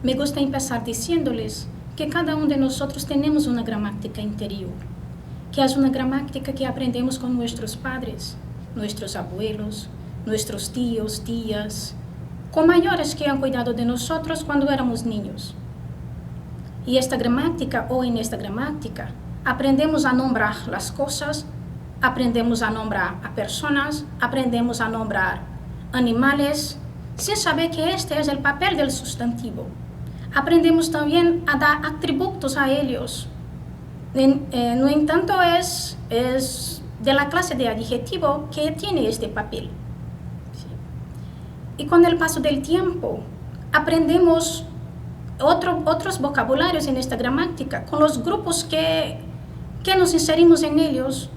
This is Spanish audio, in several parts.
Me gusta empezar diciéndoles que cada uno de nosotros tenemos una gramática interior, que es una gramática que aprendemos con nuestros padres, nuestros abuelos, nuestros tíos, tías, con mayores que han cuidado de nosotros cuando éramos niños. Y esta gramática, o en esta gramática, aprendemos a nombrar las cosas, aprendemos a nombrar a personas, aprendemos a nombrar animales, sin saber que este es el papel del sustantivo. Aprendemos también a dar atributos a ellos. No entanto, es de la clase de adjetivo que tiene este papel. ¿Sí? Y con el paso del tiempo, aprendemos otros vocabularios en esta gramática, con los grupos que nos inserimos en ellos,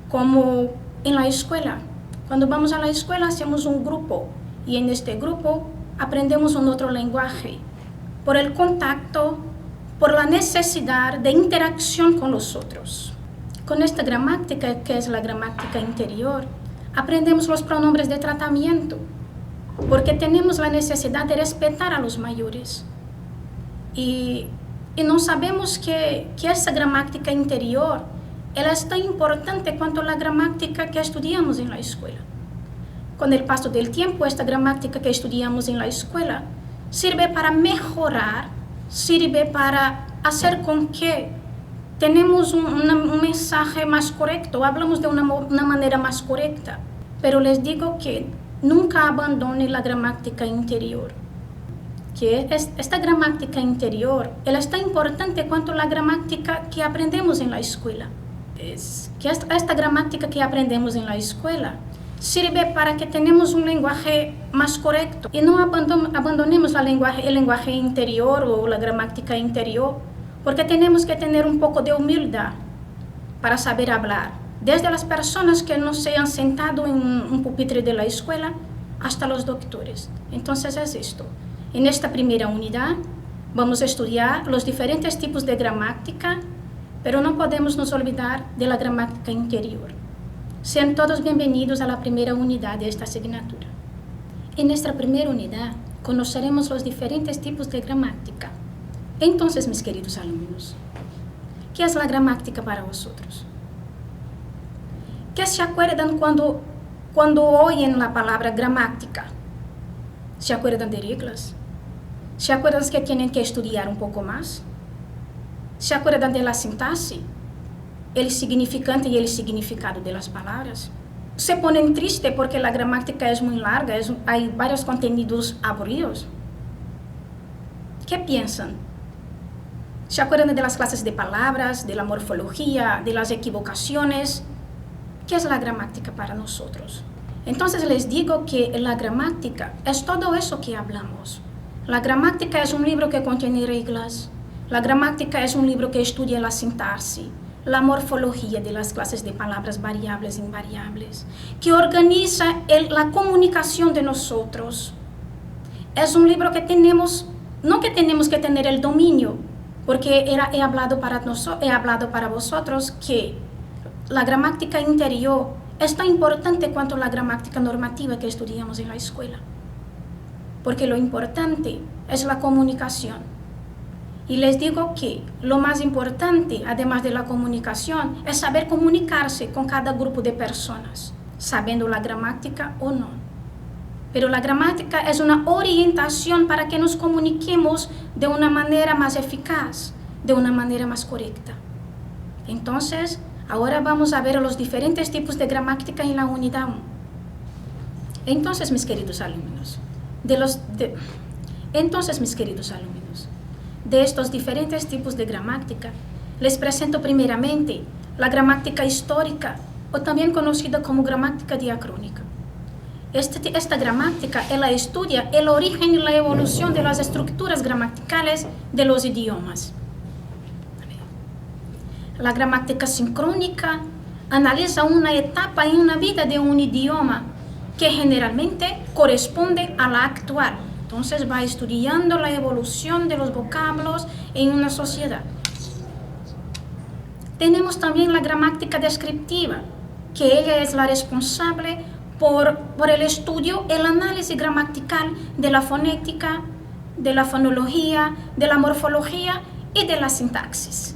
como en la escuela. Cuando vamos a la escuela hacemos un grupo, y en este grupo aprendemos un otro lenguaje, por el contacto, por la necesidad de interacción con los otros. Con esta gramática, que es la gramática interior, aprendemos los pronombres de tratamiento, porque tenemos la necesidad de respetar a los mayores. Y no sabemos que esa gramática interior ela es tan importante cuanto la gramática que estudiamos en la escuela. Con el paso del tiempo, esta gramática que estudiamos en la escuela sirve para mejorar, sirve para hacer con que tenemos un mensaje más correcto, hablamos de una manera más correcta. Pero les digo que nunca abandone la gramática interior. Que esta gramática interior, ela es tan importante cuanto la gramática que aprendemos en la escuela. Que esta gramática que aprendemos en la escuela sirve para que tenemos un lenguaje más correcto y no abandonemos el lenguaje interior o la gramática interior, porque tenemos que tener un poco de humildad para saber hablar, desde las personas que no se han sentado en un pupitre de la escuela hasta los doctores. Entonces es esto. En esta primera unidad vamos a estudiar los diferentes tipos de gramática, pero no podemos nos olvidar de la gramática interior. Sean todos bienvenidos a la primera unidad de esta asignatura. En nuestra primera unidad conoceremos los diferentes tipos de gramática. Entonces, mis queridos alumnos, ¿qué es la gramática para vosotros? ¿Qué se acuerdan cuando oyen la palabra gramática? ¿Se acuerdan de reglas? ¿Se acuerdan que tienen que estudiar un poco más? ¿Se acuerdan de la sintaxis? El significante y el significado de las palabras. Se ponen tristes porque la gramática es muy larga, hay varios contenidos aburridos. ¿Qué piensan? ¿Se acuerdan de las clases de palabras, de la morfología, de las equivocaciones? ¿Qué es la gramática para nosotros? Entonces les digo que la gramática es todo eso que hablamos. La gramática es un libro que contiene reglas. La gramática es un libro que estudia la sintaxis, la morfología de las clases de palabras variables e invariables, que organiza la comunicación de nosotros. Es un libro que no que tenemos que tener el dominio, porque he hablado para vosotros que la gramática interior es tan importante cuanto la gramática normativa que estudiamos en la escuela. Porque lo importante es la comunicación. Y les digo que lo más importante, además de la comunicación, es saber comunicarse con cada grupo de personas, sabiendo la gramática o no. Pero la gramática es una orientación para que nos comuniquemos de una manera más eficaz, de una manera más correcta. Entonces, ahora vamos a ver los diferentes tipos de gramática en la unidad 1. Entonces, mis queridos alumnos, de estos diferentes tipos de gramática, les presento primeramente la gramática histórica, o también conocida como gramática diacrónica. Esta gramática, ela estudia el origen y la evolución de las estructuras gramaticales de los idiomas. La gramática sincrónica analiza una etapa en una vida de un idioma que generalmente corresponde a la actual. Entonces va estudiando la evolución de los vocablos en una sociedad. Tenemos también la gramática descriptiva, que ella es la responsable por el estudio, el análisis gramatical de la fonética, de la fonología, de la morfología y de la sintaxis.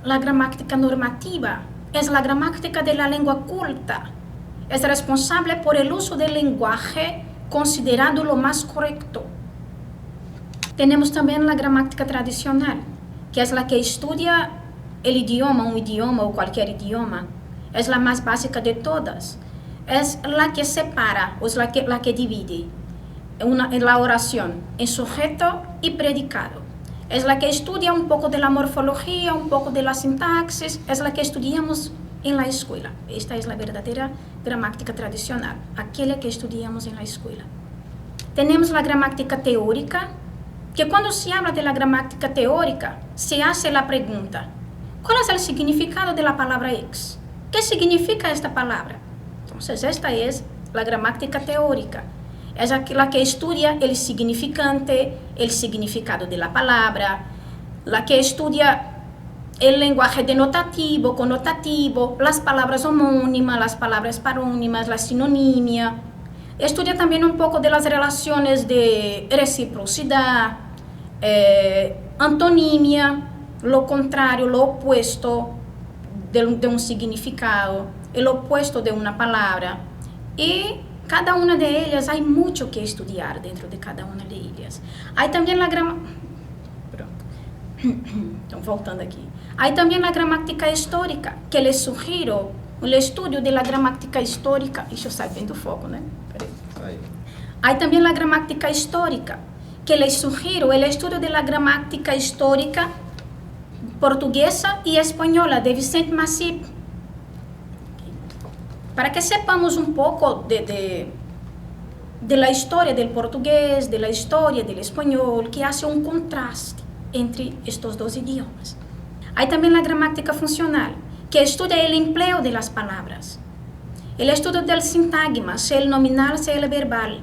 La gramática normativa es la gramática de la lengua culta. Es responsable por el uso del lenguaje considerado lo más correcto. Tenemos también la gramática tradicional, que es la que estudia el idioma, un idioma o cualquier idioma. Es la más básica de todas. Es la que separa, o es la que divide en la oración en sujeto y predicado. Es la que estudia un poco de la morfología, un poco de la sintaxis, es la que estudiamos en la escuela. Esta es la verdadera gramática tradicional, aquella que estudiamos en la escuela. Tenemos la gramática teórica, que cuando se habla de la gramática teórica, se hace la pregunta, ¿cuál es el significado de la palabra X? ¿Qué significa esta palabra? Entonces, esta es la gramática teórica. Es la que estudia el significante, el significado de la palabra, la que estudia el lenguaje denotativo, connotativo, las palabras homónimas, las palabras parónimas, la sinonimia. Estudia también un poco de las relaciones de reciprocidad, antonimia, lo contrario, lo opuesto de un significado, el opuesto de una palabra. Y cada una de ellas hay mucho que estudiar dentro de cada una de ellas. Hay también la voltando aquí. Hay también la gramática histórica, que les sugiero el estudio de la gramática histórica. Deixa eu sair bem do foco, né? Peraí. Hay también la gramática histórica, que les sugiero el estudio de la gramática histórica portuguesa y española de Vicente Massip, para que sepamos un poco de la historia del portugués, de la historia del español, que hace un contraste entre estos dos idiomas. Hay también la gramática funcional, que estudia el empleo de las palabras, el estudio del sintagma, sea el nominal, sea el verbal,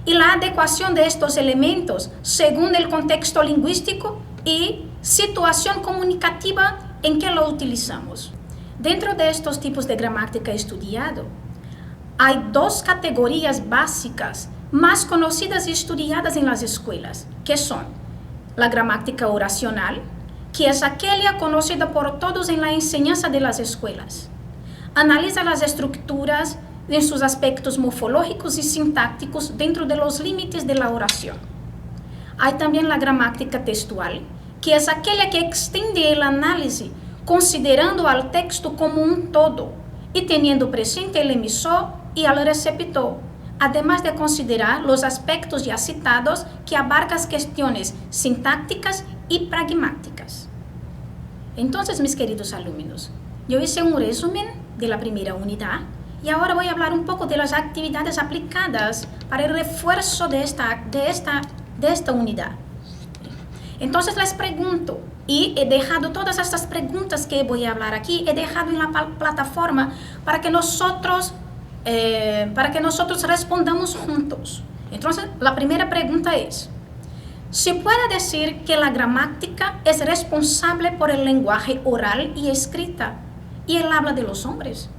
y la adecuación de estos elementos según el contexto lingüístico y situación comunicativa en que lo utilizamos. Dentro de estos tipos de gramática estudiado, hay dos categorías básicas más conocidas y estudiadas en las escuelas, que son la gramática oracional, que es aquella conocida por todos en la enseñanza de las escuelas. Analiza las estructuras en sus aspectos morfológicos y sintácticos dentro de los límites de la oración. Hay también la gramática textual, que es aquella que extiende el análisis considerando al texto como un todo y teniendo presente el emisor y al receptor, además de considerar los aspectos ya citados que abarcan cuestiones sintácticas y pragmáticas. Entonces, mis queridos alumnos, yo hice un resumen de la primera unidad y ahora voy a hablar un poco de las actividades aplicadas para el refuerzo de esta unidad. Entonces les pregunto, y he dejado todas estas preguntas que voy a hablar aquí, he dejado en la plataforma para que nosotros respondamos juntos. Entonces, la primera pregunta es, ¿se puede decir que la gramática es responsable por el lenguaje oral y escrita y el habla de los hombres?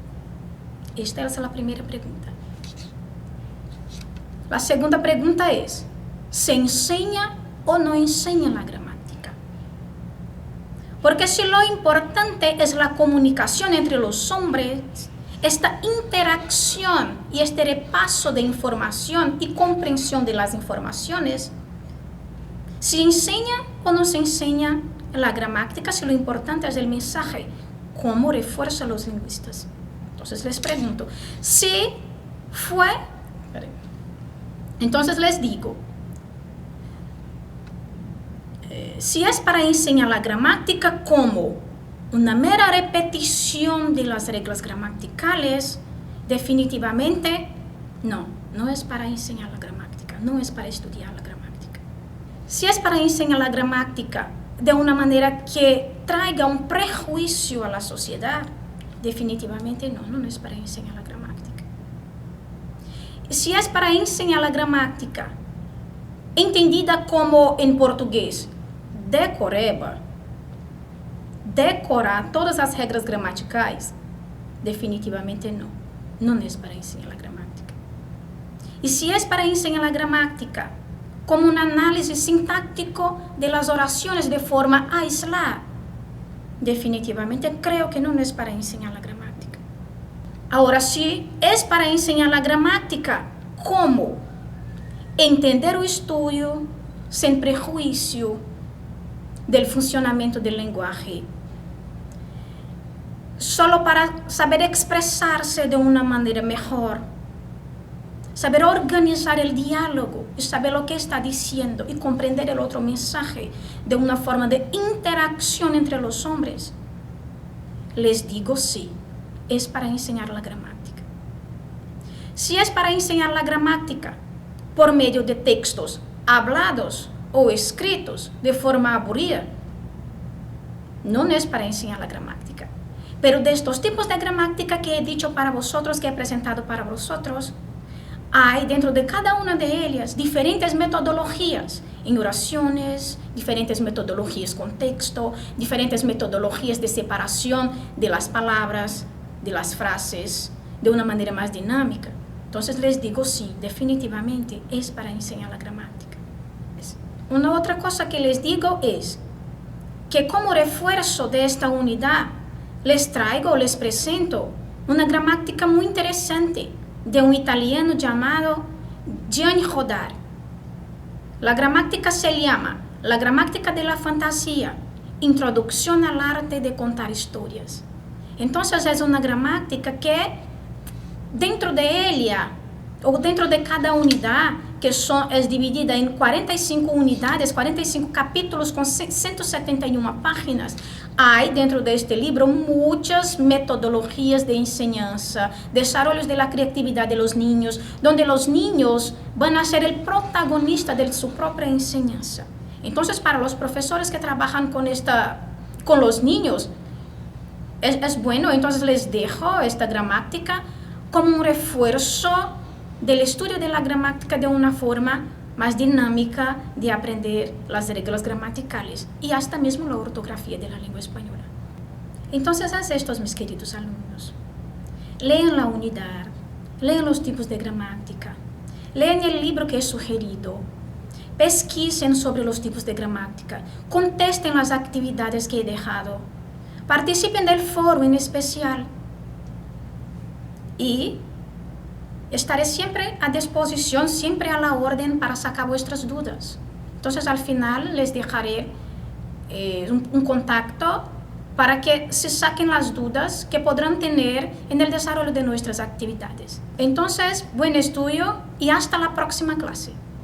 Esta es la primera pregunta. La segunda pregunta es, ¿se enseña o no enseña la gramática? Porque si lo importante es la comunicación entre los hombres, esta interacción y este repaso de información y comprensión de las informaciones, ¿se enseña o no se enseña la gramática? Si lo importante es el mensaje, ¿cómo refuerza los lingüistas? Entonces les pregunto, si fue, entonces les digo, si es para enseñar la gramática como una mera repetición de las reglas gramaticales, definitivamente no es para enseñar la gramática, no es para estudiar la gramática. Si es para enseñar la gramática de una manera que traiga un prejuicio a la sociedad, definitivamente no es para enseñar la gramática. Si es para enseñar la gramática entendida como en portugués, decorar todas as regras gramaticais, definitivamente não es para ensinar a gramática. Y si es para enseñar la gramática como un análisis sintáctico de las oraciones de forma aislada, definitivamente creo que no es para enseñar la gramática. Ahora, si es para enseñar la gramática como entender o estudio sin prejuicio del funcionamiento del lenguaje, solo para saber expresarse de una manera mejor, saber organizar el diálogo y saber lo que está diciendo y comprender el otro mensaje de una forma de interacción entre los hombres, les digo sí, es para enseñar la gramática. Si es para enseñar la gramática por medio de textos hablados o escritos de forma aburrida, no es para enseñar la gramática. Pero de estos tipos de gramática que he dicho para vosotros, que he presentado para vosotros, hay dentro de cada una de ellas diferentes metodologías en oraciones, diferentes metodologías con texto, diferentes metodologías de separación de las palabras, de las frases, de una manera más dinámica. Entonces les digo sí, definitivamente es para enseñar la gramática. Una otra cosa que les digo es que como refuerzo de esta unidad les traigo, les presento una gramática muy interesante de un italiano llamado Gianni Rodari. La gramática se llama La gramática de la fantasía, introducción al arte de contar historias. Entonces es una gramática que dentro de ella, o dentro de cada unidad, que es dividida en 45 unidades, 45 capítulos con 171 páginas, hay dentro de este libro muchas metodologías de enseñanza, desarrollos de la creatividad de los niños, donde los niños van a ser el protagonista de su propia enseñanza. Entonces, para los profesores que trabajan con los niños, es bueno, entonces les dejo esta gramática como un refuerzo del estudio de la gramática de una forma más dinámica de aprender las reglas gramaticales y hasta mismo la ortografía de la lengua española. Entonces, haz esto, mis queridos alumnos. Lean la unidad, lean los tipos de gramática, lean el libro que he sugerido, pesquisen sobre los tipos de gramática, contesten las actividades que he dejado, participen del foro en especial y estaré siempre a disposición, siempre a la orden para sacar vuestras dudas. Entonces, al final les dejaré un contacto para que se saquen las dudas que podrán tener en el desarrollo de nuestras actividades. Entonces, buen estudio y hasta la próxima clase.